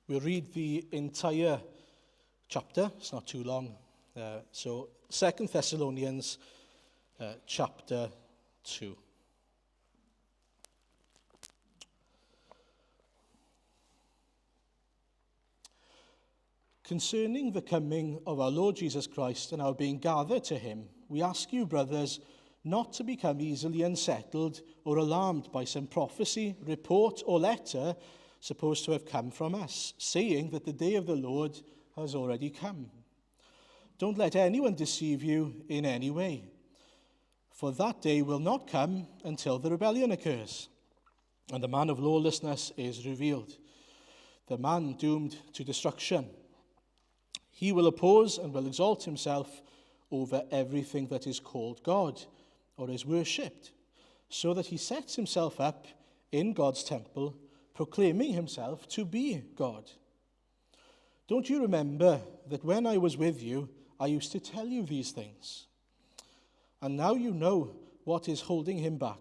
We'll read the entire chapter. It's not too long. So 2 Thessalonians chapter 2. Concerning the coming of our Lord Jesus Christ and our being gathered to him, we ask you, brothers, not to become easily unsettled or alarmed by some prophecy, report, or letter supposed to have come from us, saying that the day of the Lord has already come. Don't let anyone deceive you in any way, for that day will not come until the rebellion occurs, and the man of lawlessness is revealed, the man doomed to destruction. He will oppose and will exalt himself over everything that is called God or is worshipped, so that he sets himself up in God's temple, proclaiming himself to be God. Don't you remember that when I was with you, I used to tell you these things? And now you know what is holding him back,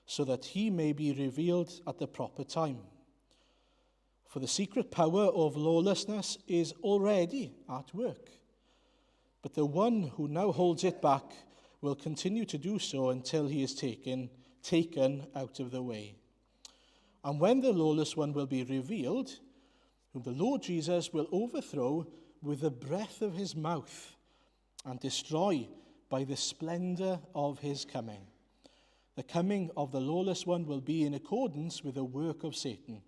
so that he may be revealed at the proper time. For the secret power of lawlessness is already at work. But the one who now holds it back will continue to do so until he is taken out of the way. And when the lawless one will be revealed, whom the Lord Jesus will overthrow with the breath of his mouth and destroy by the splendor of his coming. The coming of the lawless one will be in accordance with the work of Satan,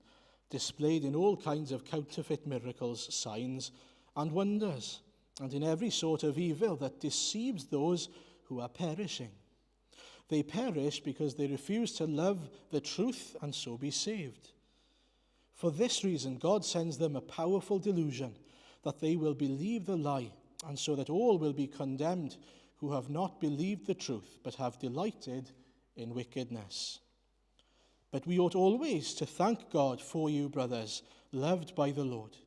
displayed in all kinds of counterfeit miracles, signs, and wonders, and in every sort of evil that deceives those who are perishing. They perish because they refuse to love the truth and so be saved. For this reason, God sends them a powerful delusion, that they will believe the lie, and so that all will be condemned who have not believed the truth, but have delighted in wickedness. But we ought always to thank God for you, brothers, loved by the Lord,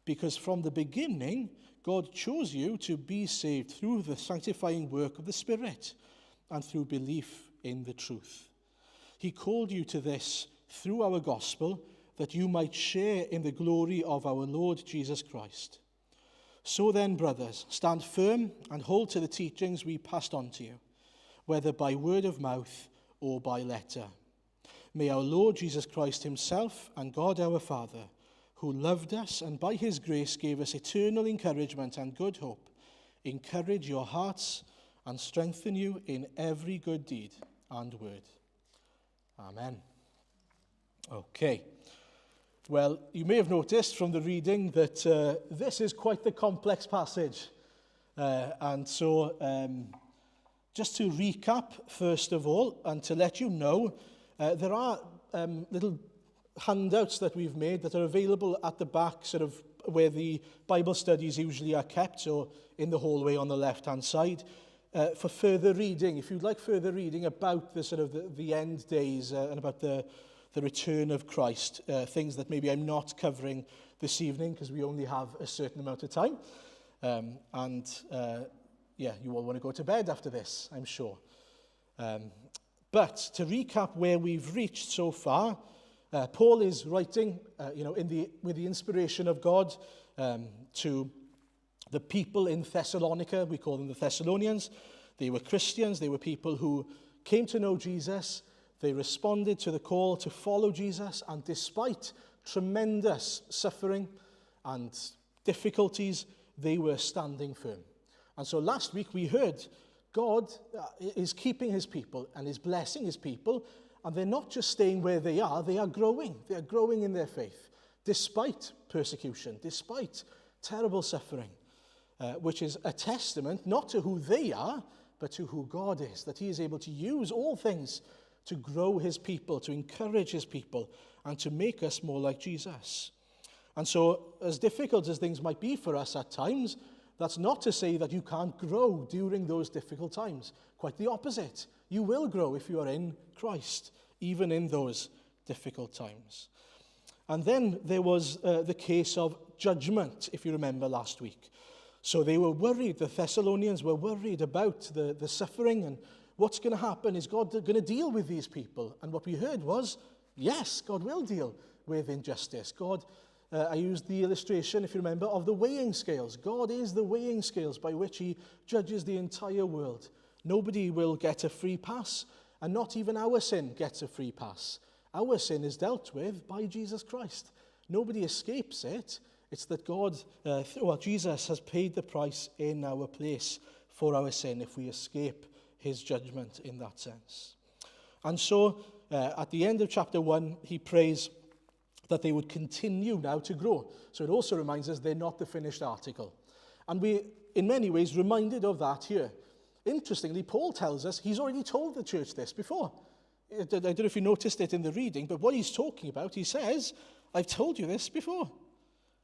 because from the beginning God chose you to be saved through the sanctifying work of the Spirit and through belief in the truth. He called you to this through our gospel, that you might share in the glory of our Lord Jesus Christ. So then, brothers, stand firm and hold to the teachings we passed on to you, whether by word of mouth or by letter. May our Lord Jesus Christ himself and God our Father, who loved us and by his grace gave us eternal encouragement and good hope, encourage your hearts and strengthen you in every good deed and word. Amen. Okay. Well, you may have noticed from the reading that this is quite the complex passage. And so just to recap, first of all, and to let you know, there are little handouts that we've made that are available at the back, sort of where the Bible studies usually are kept, so in the hallway on the left-hand side, for further reading. If you'd like further reading about the sort of the end days and about the return of Christ, things that maybe I'm not covering this evening because we only have a certain amount of time. You all want to go to bed after this, I'm sure. But to recap where we've reached so far, Paul is writing, with the inspiration of God to the people in Thessalonica. We call them the Thessalonians. They were Christians. They were people who came to know Jesus. They responded to the call to follow Jesus, and despite tremendous suffering and difficulties, they were standing firm. And so last week we heard God is keeping his people and is blessing his people, and they're not just staying where they are growing. They are growing in their faith, despite persecution, despite terrible suffering, which is a testament not to who they are, but to who God is, that he is able to use all things to grow his people, to encourage his people, and to make us more like Jesus. And so, as difficult as things might be for us at times, that's not to say that you can't grow during those difficult times. Quite the opposite. You will grow if you are in Christ, even in those difficult times. And then there was the case of judgment, if you remember last week. So they were worried, the Thessalonians were worried about the suffering and what's going to happen. Is God going to deal with these people? And what we heard was, yes, God will deal with injustice. God I used the illustration, if you remember, of the weighing scales. God is the weighing scales by which he judges the entire world. Nobody will get a free pass, and not even our sin gets a free pass. Our sin is dealt with by Jesus Christ. Nobody escapes it. It's that Jesus has paid the price in our place for our sin if we escape his judgment in that sense. And so, at the end of chapter 1, he prays that they would continue now to grow. So it also reminds us they're not the finished article. And we, in many ways, reminded of that here. Interestingly, Paul tells us he's already told the church this before. I don't know if you noticed it in the reading, but what he's talking about, he says, I've told you this before.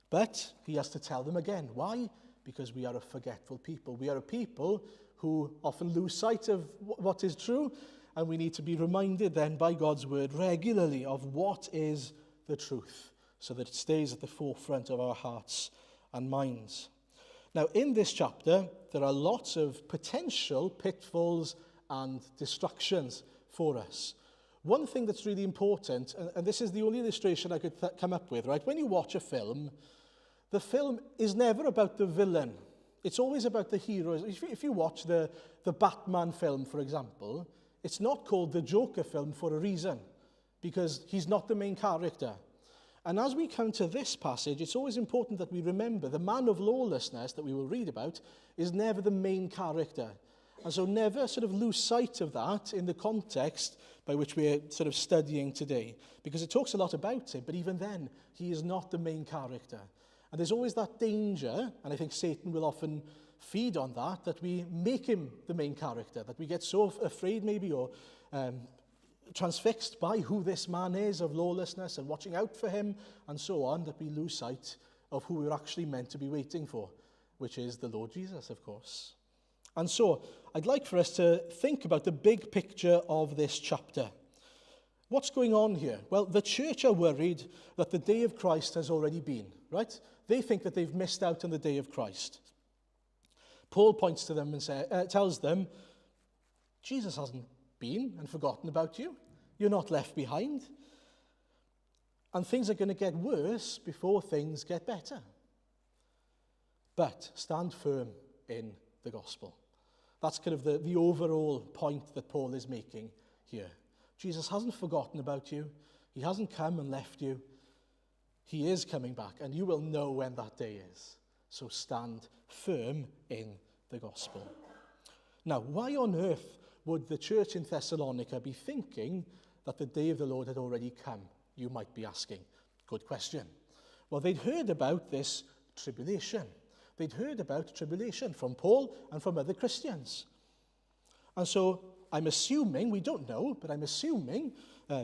But he has to tell them again. Why? Because we are a forgetful people. We are a people who often lose sight of what is true, and we need to be reminded then by God's word regularly of what is the truth, so that it stays at the forefront of our hearts and minds. Now, in this chapter, there are lots of potential pitfalls and distractions for us. One thing that's really important, and this is the only illustration I could come up with, right? When you watch a film, the film is never about the villain. It's always about the hero. If you watch the Batman film, for example, it's not called the Joker film for a reason, because he's not the main character. And as we come to this passage, it's always important that we remember the man of lawlessness that we will read about is never the main character. And so never sort of lose sight of that in the context by which we're sort of studying today, because it talks a lot about him, but even then, he is not the main character. And there's always that danger, and I think Satan will often feed on that we make him the main character, that we get so afraid maybe or transfixed by who this man is of lawlessness and watching out for him and so on, that we lose sight of who we're actually meant to be waiting for, which is the Lord Jesus, of course. And so I'd like for us to think about the big picture of this chapter. What's going on here? Well, the church are worried that the day of Christ has already been, right? They think that they've missed out on the day of Christ. Paul points to them and tells them, Jesus hasn't been and forgotten about you. You're not left behind. And things are going to get worse before things get better. But stand firm in the gospel. That's kind of the overall point that Paul is making here. Jesus hasn't forgotten about you. He hasn't come and left you. He is coming back, and you will know when that day is. So stand firm in the gospel. Now, why on earth would the church in Thessalonica be thinking that the day of the Lord had already come? You might be asking. Good question. Well, they'd heard about this tribulation. They'd heard about tribulation from Paul and from other Christians. And so I'm assuming, we don't know, but I'm assuming,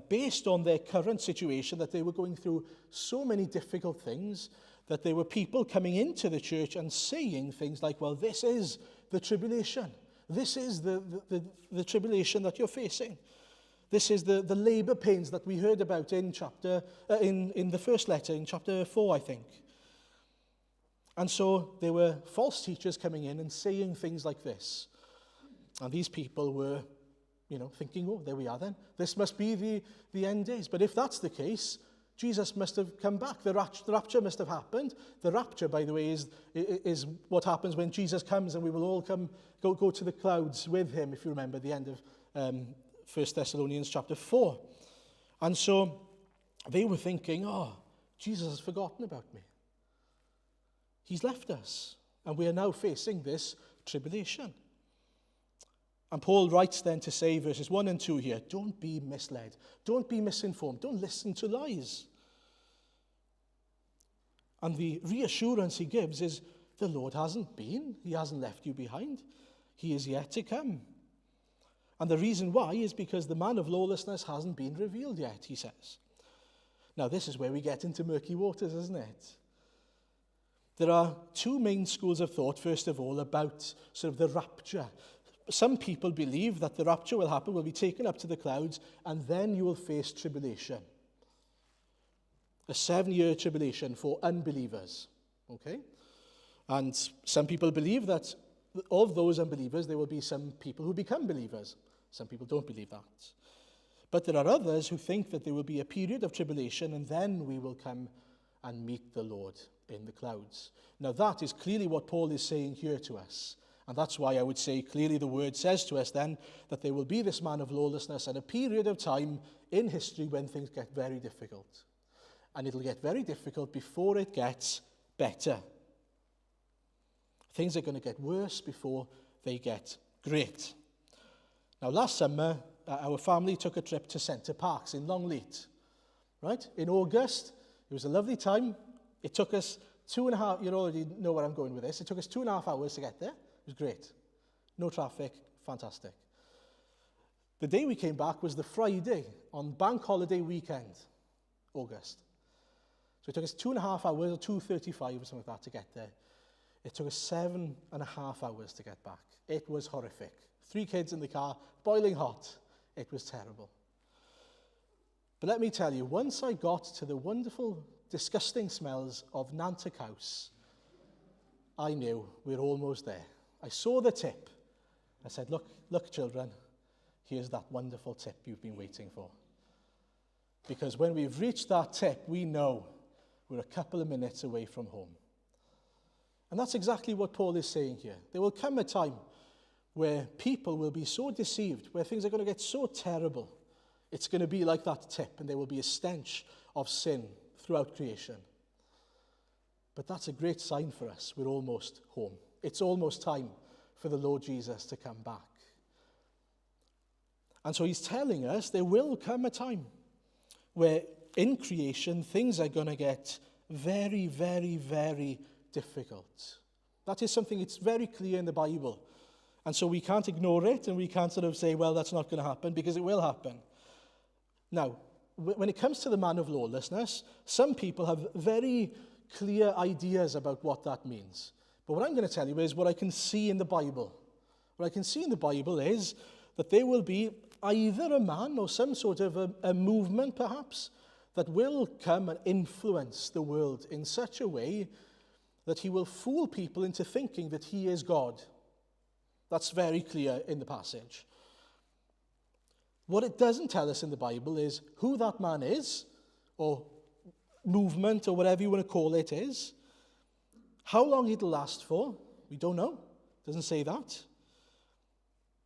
based on their current situation, that they were going through so many difficult things, that there were people coming into the church and saying things like, well, this is the tribulation. This is the tribulation that you're facing. This is the labor pains that we heard about in the first letter, in chapter 4, I think. And so there were false teachers coming in and saying things like this. And these people were, thinking, oh, there we are then. This must be the end days. But if that's the case, Jesus must have come back. The rapture must have happened. The rapture, by the way, is what happens when Jesus comes and we will all go to the clouds with him, if you remember the end of 1 Thessalonians chapter 4. And so they were thinking, oh, Jesus has forgotten about me. He's left us. And we are now facing this tribulation. And Paul writes then to say, verses 1 and 2 here, don't be misled. Don't be misinformed. Don't listen to lies. And the reassurance he gives is, the Lord hasn't been. He hasn't left you behind. He is yet to come. And the reason why is because the man of lawlessness hasn't been revealed yet, he says. Now, this is where we get into murky waters, isn't it? There are two main schools of thought, first of all, about sort of the rapture. Some people believe that the rapture will happen, will be taken up to the clouds, and then you will face tribulation. A 7-year tribulation for unbelievers. Okay? And some people believe that of those unbelievers, there will be some people who become believers. Some people don't believe that. But there are others who think that there will be a period of tribulation, and then we will come and meet the Lord in the clouds. Now that is clearly what Paul is saying here to us. And that's why I would say clearly the word says to us then that there will be this man of lawlessness and a period of time in history when things get very difficult. And it'll get very difficult before it gets better. Things are going to get worse before they get great. Now last summer, our family took a trip to Centre Parks in Longleat. Right? In August, it was a lovely time. It took us 2.5, you already know where I'm going with this. It took us 2.5 hours to get there. It was great. No traffic, fantastic. The day we came back was the Friday on bank holiday weekend, August. So it took us 2.5 hours, or 2:35 or something like that to get there. It took us 7.5 hours to get back. It was horrific. 3 kids in the car, boiling hot. It was terrible. But let me tell you, once I got to the wonderful, disgusting smells of Nantucket House, I knew we're almost there. I saw the tip. I said, look, children, here's that wonderful tip you've been waiting for. Because when we've reached that tip, we know we're a couple of minutes away from home. And that's exactly what Paul is saying here. There will come a time where people will be so deceived, where things are going to get so terrible. It's going to be like that tip, and there will be a stench of sin throughout creation. But that's a great sign for us. We're almost home. It's almost time for the Lord Jesus to come back. And so he's telling us there will come a time where in creation things are going to get very, very, very difficult. That is something it's very clear in the Bible. And so we can't ignore it, and we can't sort of say, well, that's not going to happen, because it will happen. Now, when it comes to the man of lawlessness, some people have very clear ideas about what that means. But what I'm going to tell you is what I can see in the Bible. What I can see in the Bible is that there will be either a man or some sort of a movement, perhaps, that will come and influence the world in such a way that he will fool people into thinking that he is God. That's very clear in the passage. What it doesn't tell us in the Bible is who that man is, or movement, or whatever you want to call it is. How long it'll last for, we don't know. It doesn't say that.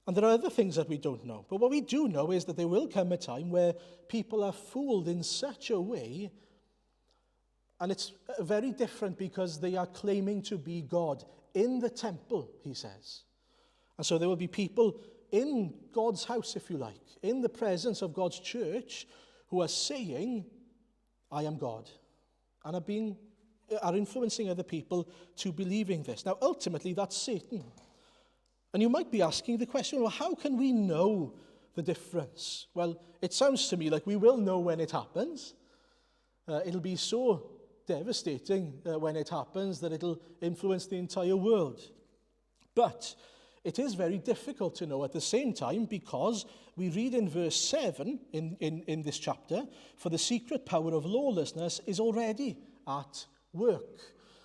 And there are other things that we don't know. But what we do know is that there will come a time where people are fooled in such a way, and it's very different because they are claiming to be God in the temple, he says. And so there will be people in God's house, if you like, in the presence of God's church, who are saying, I am God, and are influencing other people to believing this. Now, ultimately, that's Satan. And you might be asking the question, well, how can we know the difference? Well, it sounds to me like we will know when it happens. It'll be so devastating when it happens that it'll influence the entire world. But it is very difficult to know at the same time, because we read in verse 7 in this chapter, for the secret power of lawlessness is already at work.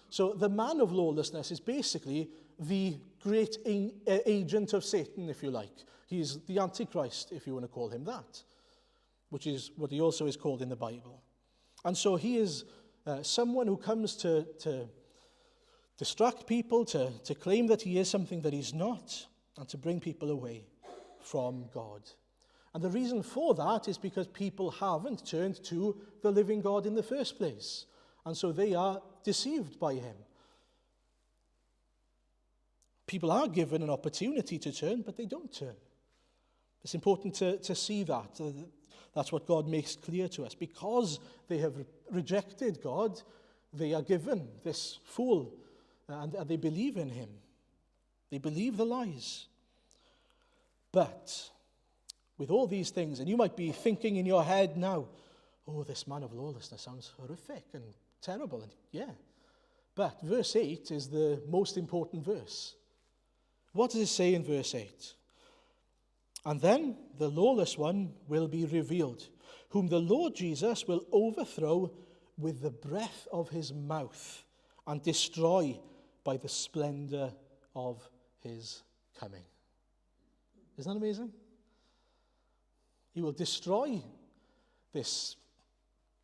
So the man of lawlessness is basically the great agent of Satan, if you like. He's the Antichrist, if you want to call him that, which is what he also is called in the Bible. And so he is someone who comes to distract people, to claim that he is something that he's not, and to bring people away from God. And the reason for that is because people haven't turned to the living God in the first place. And so they are deceived by him. People are given an opportunity to turn, but they don't turn. It's important to see that. That's what God makes clear to us. Because they have rejected God, they are given this fool, and they believe in him. They believe the lies. But with all these things, and you might be thinking in your head now, oh, this man of lawlessness sounds horrific and terrible. And yeah, but verse 8 is the most important verse. What does it say in verse 8? And then the lawless one will be revealed, whom the Lord Jesus will overthrow with the breath of his mouth and destroy by the splendor of his coming. Isn't that amazing? He will destroy this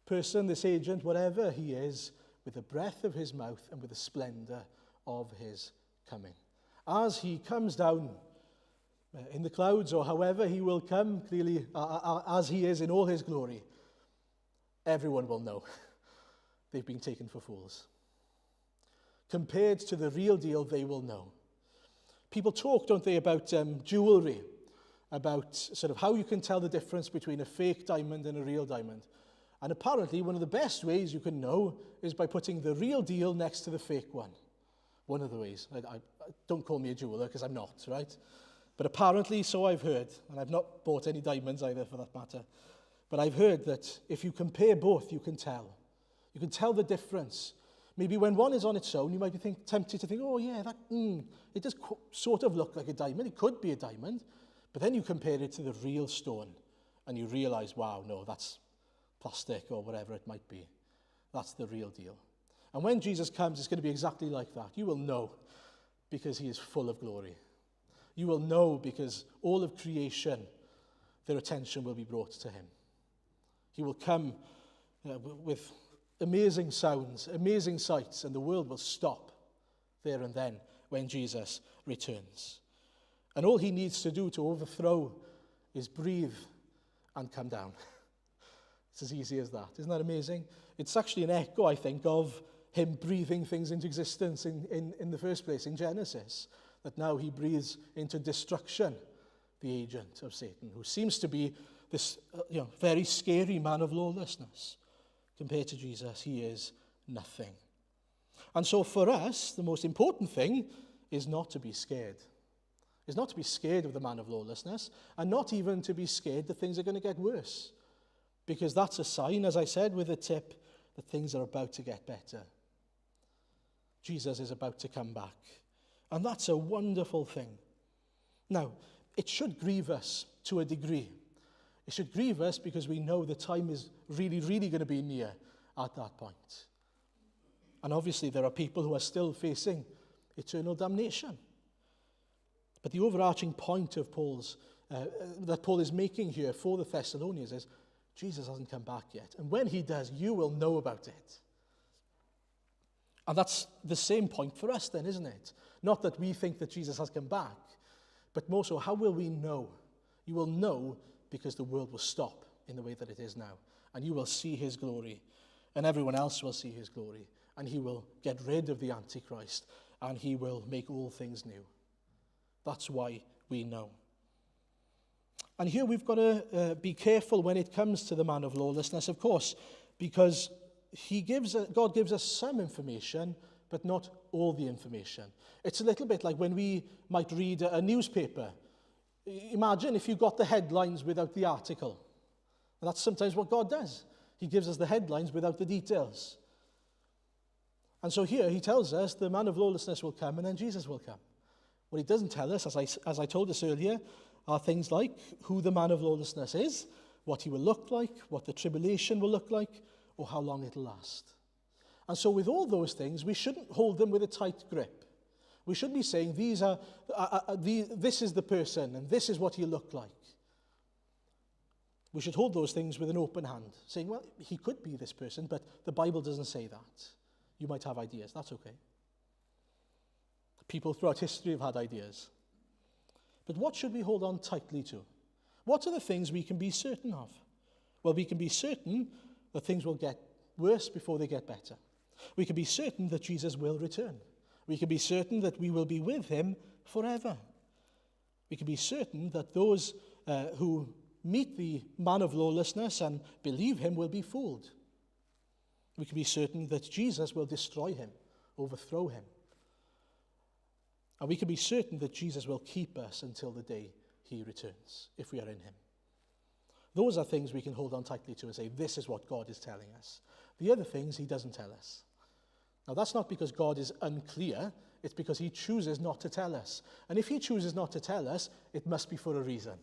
person, this agent, whatever he is, with the breath of his mouth and with the splendor of his coming. As he comes down in the clouds, or however he will come, clearly as he is in all his glory, everyone will know they've been taken for fools. Compared to the real deal, they will know. People talk, don't they, about jewelry, about sort of how you can tell the difference between a fake diamond and a real diamond. And apparently, one of the best ways you can know is by putting the real deal next to the fake one. One of the ways. I don't call me a jeweler, because I'm not, right? But apparently, so I've heard, and I've not bought any diamonds either for that matter, but I've heard that if you compare both, you can tell. You can tell the difference. Maybe when one is on its own, you might be tempted to think, oh yeah, it does sort of look like a diamond. It could be a diamond. But then you compare it to the real stone, and you realize, wow, no, that's plastic or whatever it might be. That's the real deal. And when Jesus comes, it's going to be exactly like that. You will know because he is full of glory. You will know because all of creation, their attention will be brought to him. He will come with amazing sounds, amazing sights, and the world will stop there and then when Jesus returns. And all he needs to do to overthrow is breathe and come down. It's as easy as that. Isn't that amazing? It's actually an echo, I think, of him breathing things into existence in the first place, in Genesis. That now he breathes into destruction, the agent of Satan, who seems to be this very scary man of lawlessness. Compared to Jesus, he is nothing. And so for us, the most important thing is not to be scared. Is not to be scared of the man of lawlessness, and not even to be scared that things are going to get worse. Because that's a sign, as I said with the tip, that things are about to get better. Jesus is about to come back. And that's a wonderful thing. Now, it should grieve us to a degree. It should grieve us because we know the time is really, really going to be near at that point. And obviously there are people who are still facing eternal damnation. But the overarching point of that Paul is making here for the Thessalonians is Jesus hasn't come back yet. And when he does, you will know about it. And that's the same point for us then, isn't it? Not that we think that Jesus has come back, but more so, how will we know? You will know because the world will stop in the way that it is now. And you will see his glory. And everyone else will see his glory. And he will get rid of the Antichrist. And he will make all things new. That's why we know. And here we've got to be careful when it comes to the man of lawlessness, of course, because God gives us some information, but not all the information. It's a little bit like when we might read a newspaper. Imagine if you got the headlines without the article. And that's sometimes what God does. He gives us the headlines without the details. And so here he tells us the man of lawlessness will come and then Jesus will come. What he doesn't tell us, as I told us earlier, are things like who the man of lawlessness is, what he will look like, what the tribulation will look like, or how long it'll last. And so with all those things, we shouldn't hold them with a tight grip. We should be saying, this is the person, and this is what he'll look like. We should hold those things with an open hand, saying, well, he could be this person, but the Bible doesn't say that. You might have ideas. That's okay. People throughout history have had ideas. But what should we hold on tightly to? What are the things we can be certain of? Well, we can be certain that things will get worse before they get better. We can be certain that Jesus will return. We can be certain that we will be with him forever. We can be certain that those who meet the man of lawlessness and believe him will be fooled. We can be certain that Jesus will destroy him, overthrow him. And we can be certain that Jesus will keep us until the day he returns, if we are in him. Those are things we can hold on tightly to and say, this is what God is telling us. The other things he doesn't tell us. Now, that's not because God is unclear. It's because he chooses not to tell us. And if he chooses not to tell us, it must be for a reason.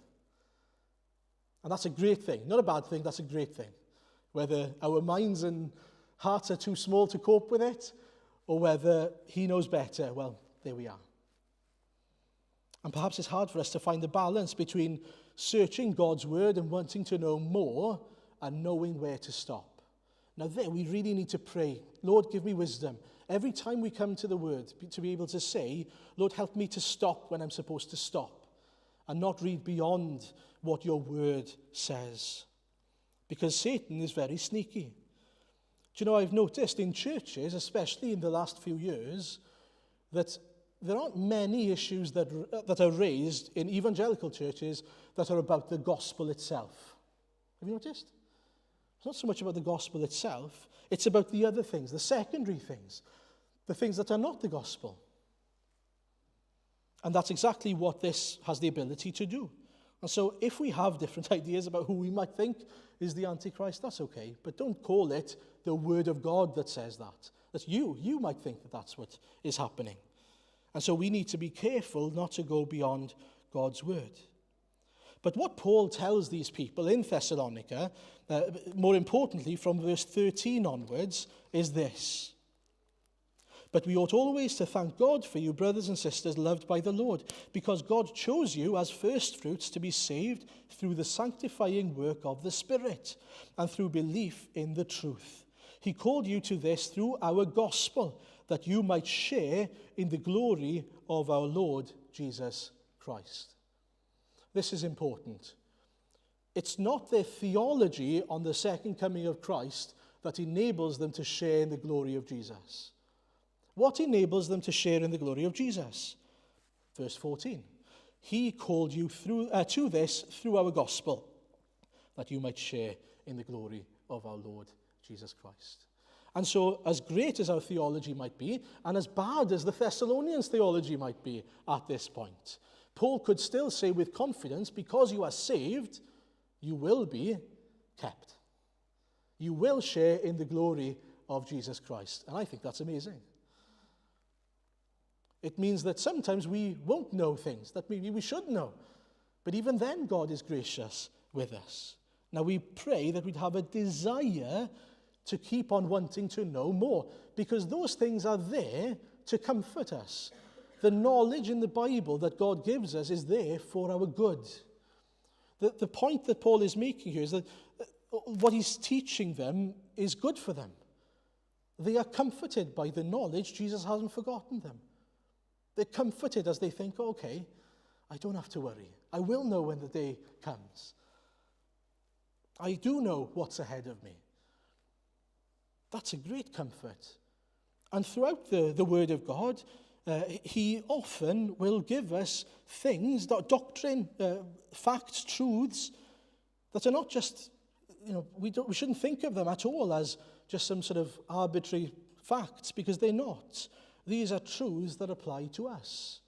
And that's a great thing. Not a bad thing, that's a great thing. Whether our minds and hearts are too small to cope with it, or whether he knows better, well, there we are. And perhaps it's hard for us to find the balance between searching God's word and wanting to know more and knowing where to stop. Now there, we really need to pray, Lord, give me wisdom. Every time we come to the word, to be able to say, Lord, help me to stop when I'm supposed to stop and not read beyond what your word says. Because Satan is very sneaky. Do you know, I've noticed in churches, especially in the last few years, that there aren't many issues that are raised in evangelical churches that are about the gospel itself. Have you noticed? It's not so much about the gospel itself, it's about the other things, the secondary things, the things that are not the gospel. And that's exactly what this has the ability to do. And so if we have different ideas about who we might think is the Antichrist, that's okay. But don't call it the word of God that says that. That's you. You might think that that's what is happening. And so we need to be careful not to go beyond God's word. But what Paul tells these people in Thessalonica, more importantly from verse 13 onwards, is this. But we ought always to thank God for you, brothers and sisters loved by the Lord, because God chose you as firstfruits to be saved through the sanctifying work of the Spirit and through belief in the truth. He called you to this through our gospel, that you might share in the glory of our Lord Jesus Christ. This is important. It's not their theology on the second coming of Christ that enables them to share in the glory of Jesus. What enables them to share in the glory of Jesus? Verse 14. He called you to this through our gospel, that you might share in the glory of our Lord Jesus Christ. And so, as great as our theology might be, and as bad as the Thessalonians' theology might be at this point, Paul could still say with confidence, because you are saved, you will be kept. You will share in the glory of Jesus Christ. And I think that's amazing. It means that sometimes we won't know things that maybe we should know. But even then, God is gracious with us. Now, we pray that we'd have a desire to keep on wanting to know more, because those things are there to comfort us. The knowledge in the Bible that God gives us is there for our good. The point that Paul is making here is that what he's teaching them is good for them. They are comforted by the knowledge Jesus hasn't forgotten them. They're comforted as they think, okay, I don't have to worry. I will know when the day comes. I do know what's ahead of me. That's a great comfort. And throughout the Word of God, he often will give us things, doctrine, facts, truths, that are not just, we shouldn't think of them at all as just some sort of arbitrary facts, because they're not. These are truths that apply to us.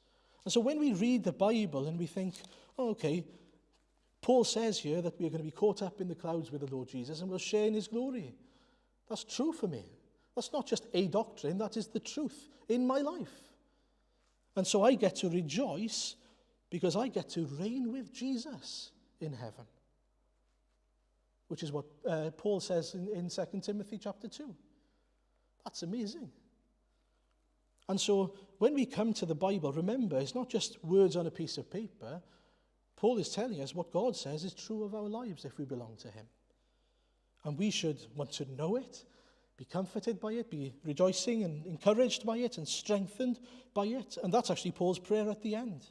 And so when we read the Bible and we think, oh, okay, Paul says here that we are going to be caught up in the clouds with the Lord Jesus and we'll share in his glory. That's true for me. That's not just a doctrine, that is the truth in my life. And so I get to rejoice because I get to reign with Jesus in heaven, which is what Paul says in 2 Timothy chapter 2. That's amazing. And so when we come to the Bible, remember, it's not just words on a piece of paper. Paul is telling us what God says is true of our lives if we belong to him. And we should want to know it, be comforted by it, be rejoicing and encouraged by it and strengthened by it. And that's actually Paul's prayer at the end.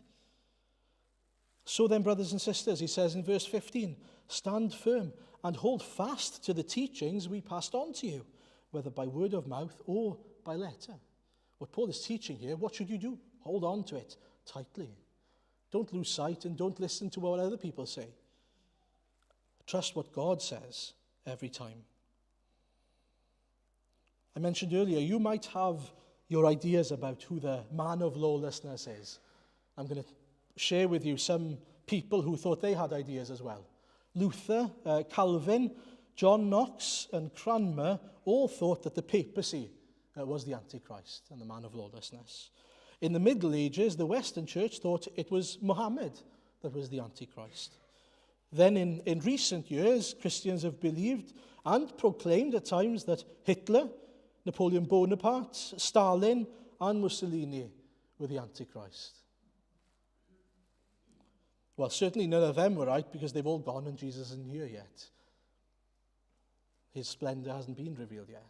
So then, brothers and sisters, he says in verse 15, stand firm and hold fast to the teachings we passed on to you, whether by word of mouth or by letter. What Paul is teaching here, what should you do? Hold on to it tightly. Don't lose sight and don't listen to what other people say. Trust what God says every time. I mentioned earlier, you might have your ideas about who the man of lawlessness is. I'm going to share with you some people who thought they had ideas as well. Luther, Calvin, John Knox, and Cranmer all thought that the papacy was the Antichrist and the man of lawlessness. In the Middle Ages, the Western Church thought it was Muhammad that was the Antichrist. Then in recent years, Christians have believed and proclaimed at times that Hitler, Napoleon Bonaparte, Stalin, and Mussolini were the Antichrist. Well, certainly none of them were right because they've all gone and Jesus isn't here yet. His splendor hasn't been revealed yet.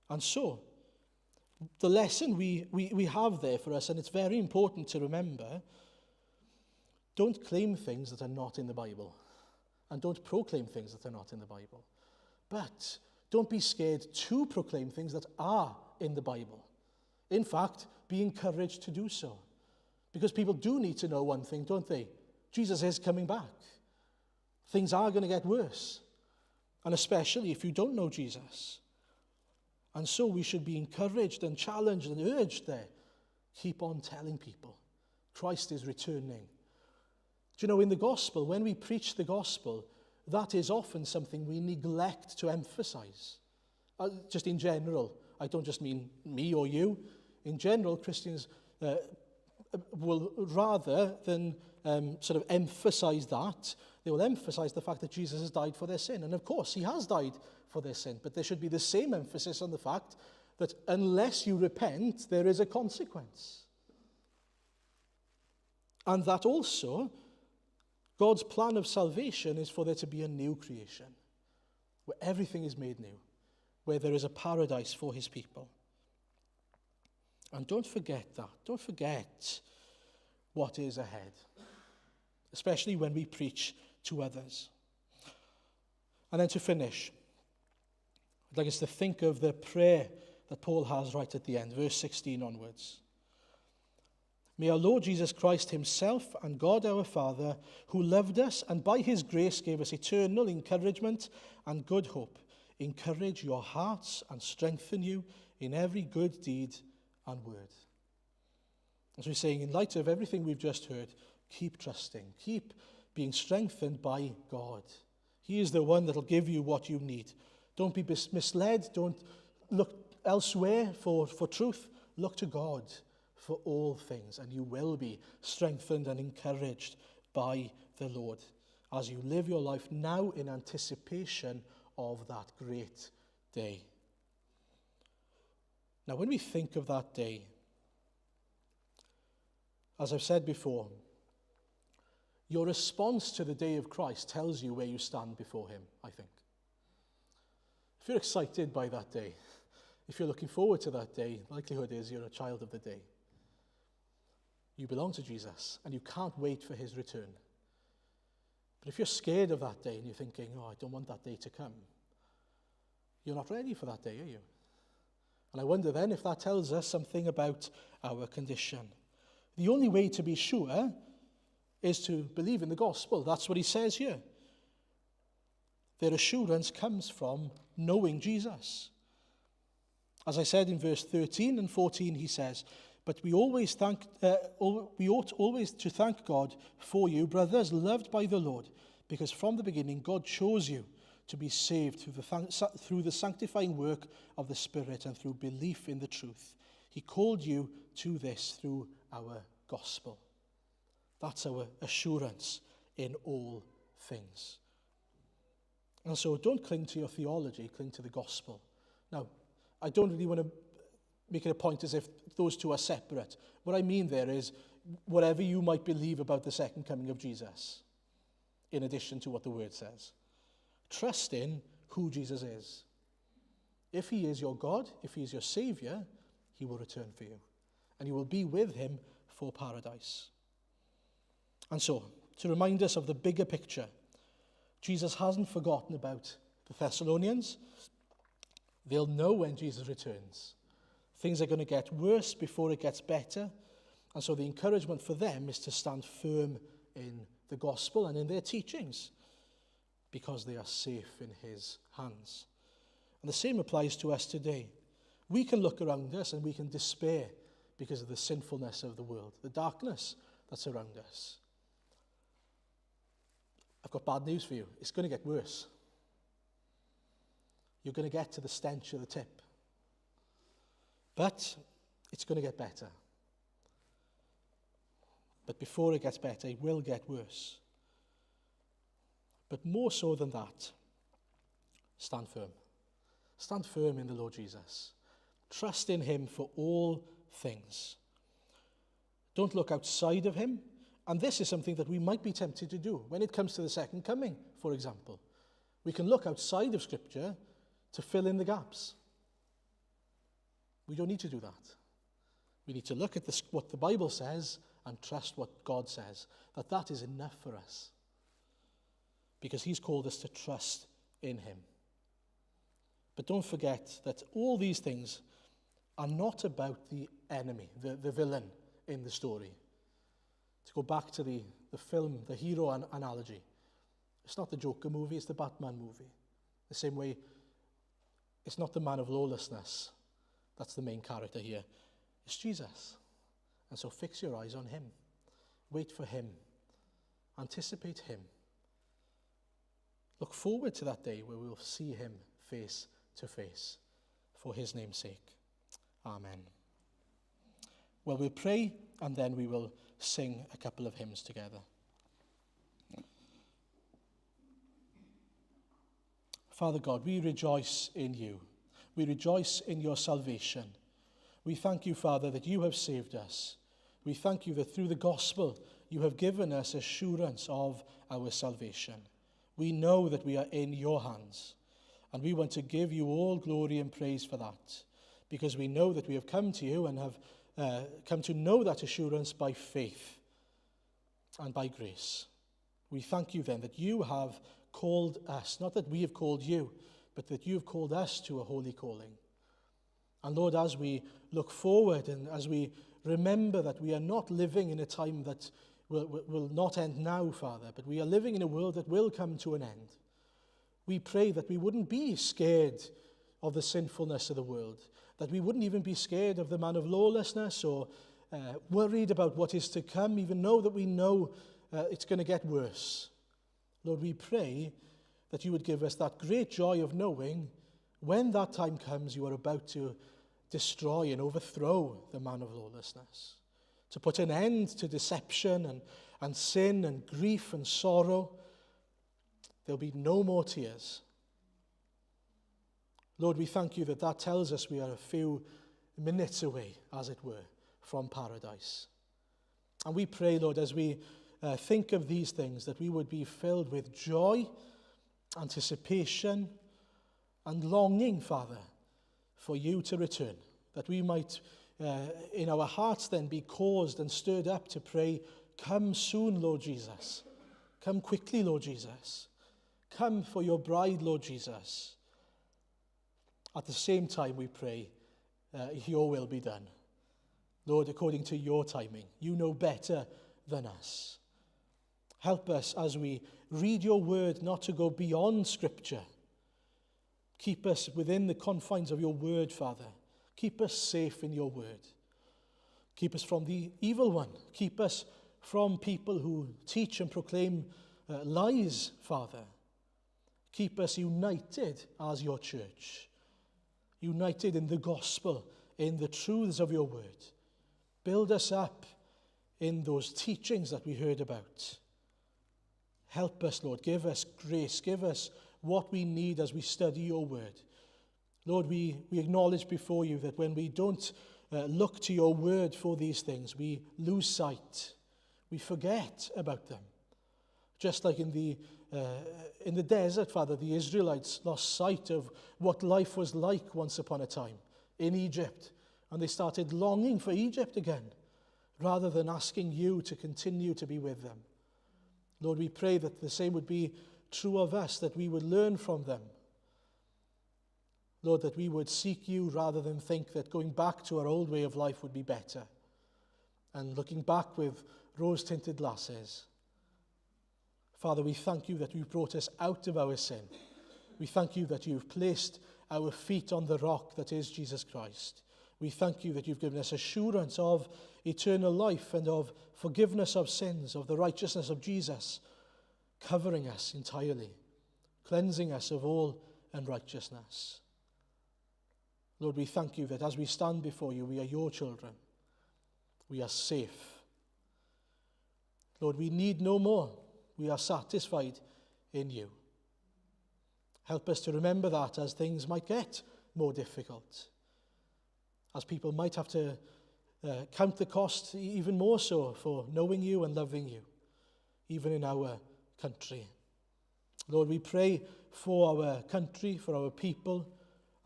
And so, the lesson we have there for us, and it's very important to remember, don't claim things that are not in the Bible. And don't proclaim things that are not in the Bible. But don't be scared to proclaim things that are in the Bible. In fact, be encouraged to do so. Because people do need to know one thing, don't they? Jesus is coming back. Things are going to get worse. And especially if you don't know Jesus. And so we should be encouraged and challenged and urged there. Keep on telling people. Christ is returning. Do you know, in the gospel, when we preach the gospel, that is often something we neglect to emphasize. Just in general, I don't just mean me or you. In general, Christians will, rather than sort of emphasize that, they will emphasize the fact that Jesus has died for their sin. And of course, he has died for their sin. But there should be the same emphasis on the fact that unless you repent, there is a consequence. And that also, God's plan of salvation is for there to be a new creation, where everything is made new, where there is a paradise for his people. And don't forget that. Don't forget what is ahead, especially when we preach to others. And then to finish, I'd like us to think of the prayer that Paul has right at the end, verse 16 onwards. May our Lord Jesus Christ himself and God our Father, who loved us and by his grace gave us eternal encouragement and good hope, encourage your hearts and strengthen you in every good deed and word. As we're saying, in light of everything we've just heard, keep trusting, keep being strengthened by God. He is the one that will give you what you need. Don't be misled. Don't look elsewhere for truth. Look to God for all things, and you will be strengthened and encouraged by the Lord as you live your life now in anticipation of that great day. Now, when we think of that day, as I've said before, your response to the day of Christ tells you where you stand before him, I think. If you're excited by that day, if you're looking forward to that day, the likelihood is you're a child of the day. You belong to Jesus, and you can't wait for his return. But if you're scared of that day and you're thinking, oh, I don't want that day to come, you're not ready for that day, are you? And I wonder then if that tells us something about our condition. The only way to be sure is to believe in the gospel. That's what he says here. Their assurance comes from knowing Jesus. As I said in verse 13 and 14, he says, but we ought always to thank God for you, brothers, loved by the Lord, because from the beginning God chose you to be saved through the sanctifying work of the Spirit and through belief in the truth. He called you to this through our gospel. That's our assurance in all things. And so don't cling to your theology, cling to the gospel. Now, I don't really want to make it a point as if those two are separate. What I mean there is whatever you might believe about the second coming of Jesus, in addition to what the word says. Trust in who Jesus is. If he is your God, if he is your Savior, he will return for you. And you will be with him for paradise. And so, to remind us of the bigger picture, Jesus hasn't forgotten about the Thessalonians. They'll know when Jesus returns. Things are going to get worse before it gets better. And so the encouragement for them is to stand firm in the gospel and in their teachings, because they are safe in his hands. And the same applies to us today. We can look around us and we can despair because of the sinfulness of the world, the darkness that's around us. I've got bad news for you. It's going to get worse. You're going to get to the stench of the tip. But it's going to get better. But before it gets better, it will get worse. But more so than that, stand firm. Stand firm in the Lord Jesus. Trust in him for all things. Don't look outside of him. And this is something that we might be tempted to do when it comes to the second coming, for example. We can look outside of Scripture to fill in the gaps. We don't need to do that. We need to look at what the Bible says and trust what God says, that is enough for us. Because he's called us to trust in him. But don't forget that all these things are not about the enemy, the villain in the story. To go back to the film, the hero analogy, it's not the Joker movie, it's the Batman movie. The same way, it's not the man of lawlessness that's the main character here. It's Jesus. And so fix your eyes on him. Wait for him. Anticipate him. Look forward to that day where we'll see him face to face for his name's sake. Amen. Well, we'll pray and then we will sing a couple of hymns together. Father God, we rejoice in you. We rejoice in your salvation. We thank you, Father, that you have saved us. We thank you that through the gospel you have given us assurance of our salvation. We know that we are in your hands, and we want to give you all glory and praise for that, because we know that we have come to you and have come to know that assurance by faith and by grace. We thank you then that you have called us, not that we have called you, but that you have called us to a holy calling. And Lord, as we look forward and as we remember that we are not living in a time that will not end now, Father, but we are living in a world that will come to an end, we pray that we wouldn't be scared of the sinfulness of the world, that we wouldn't even be scared of the man of lawlessness or worried about what is to come, even though that we know it's going to get worse. Lord, we pray that you would give us that great joy of knowing when that time comes, you are about to destroy and overthrow the man of lawlessness, to put an end to deception and sin and grief and sorrow. There'll be no more tears. Lord, we thank you that tells us we are a few minutes away, as it were, from paradise. And we pray, Lord, as we think of these things, that we would be filled with joy, anticipation, and longing, Father, for you to return, that we might, in our hearts then, be caused and stirred up to pray, come soon, Lord Jesus. Come quickly, Lord Jesus. Come for your bride, Lord Jesus. At the same time, we pray, your will be done. Lord, according to your timing, you know better than us. Help us as we read your word not to go beyond Scripture. Keep us within the confines of your word, Father. Keep us safe in your word. Keep us from the evil one. Keep us from people who teach and proclaim lies, Father. Keep us united as your church. United in the gospel, in the truths of your word. Build us up in those teachings that we heard about. Help us, Lord. Give us grace. Give us what we need as we study your word. Lord, we acknowledge before you that when we don't look to your word for these things, we lose sight. We forget about them. Just like in the desert, Father, the Israelites lost sight of what life was like once upon a time in Egypt. And they started longing for Egypt again, rather than asking you to continue to be with them. Lord, we pray that the same would be true of us, that we would learn from them. Lord, that we would seek you rather than think that going back to our old way of life would be better. And looking back with rose-tinted glasses. Father, we thank you that you've brought us out of our sin. We thank you that you've placed our feet on the rock that is Jesus Christ. We thank you that you've given us assurance of eternal life and of forgiveness of sins, of the righteousness of Jesus, covering us entirely, cleansing us of all unrighteousness. Lord, we thank you that as we stand before you, we are your children. We are safe. Lord, we need no more. We are satisfied in you. Help us to remember that as things might get more difficult, as people might have to count the cost even more so for knowing you and loving you, even in our country. Lord, we pray for our country, for our people.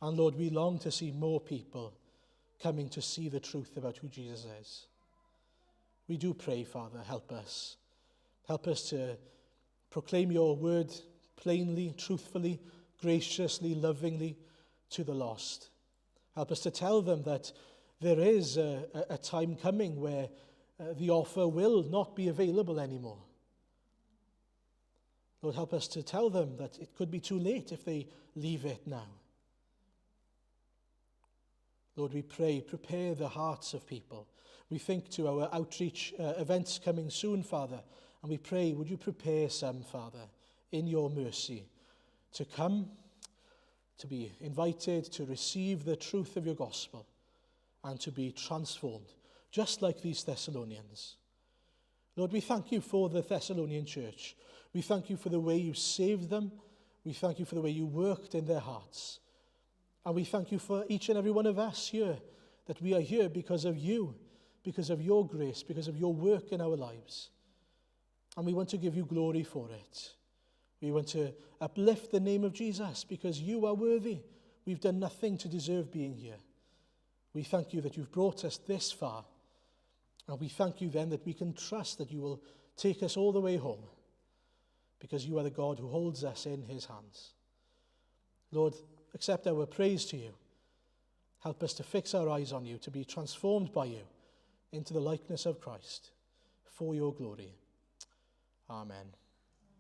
And Lord, we long to see more people coming to see the truth about who Jesus is. We do pray, Father, help us. Help us to proclaim your word plainly, truthfully, graciously, lovingly to the lost. Help us to tell them that there is a time coming where the offer will not be available anymore. Lord, help us to tell them that it could be too late if they leave it now. Lord, we pray, prepare the hearts of people. We think to our outreach events coming soon, Father, and we pray, would you prepare some, Father, in your mercy, to come, to be invited to receive the truth of your gospel, and to be transformed, just like these Thessalonians. Lord, we thank you for the Thessalonian church. We thank you for the way you saved them. We thank you for the way you worked in their hearts. And we thank you for each and every one of us here, that we are here because of you, because of your grace, because of your work in our lives. And we want to give you glory for it. We want to uplift the name of Jesus because you are worthy. We've done nothing to deserve being here. We thank you that you've brought us this far. And we thank you then that we can trust that you will take us all the way home because you are the God who holds us in his hands. Lord, accept our praise to you. Help us to fix our eyes on you, to be transformed by you into the likeness of Christ for your glory. Amen.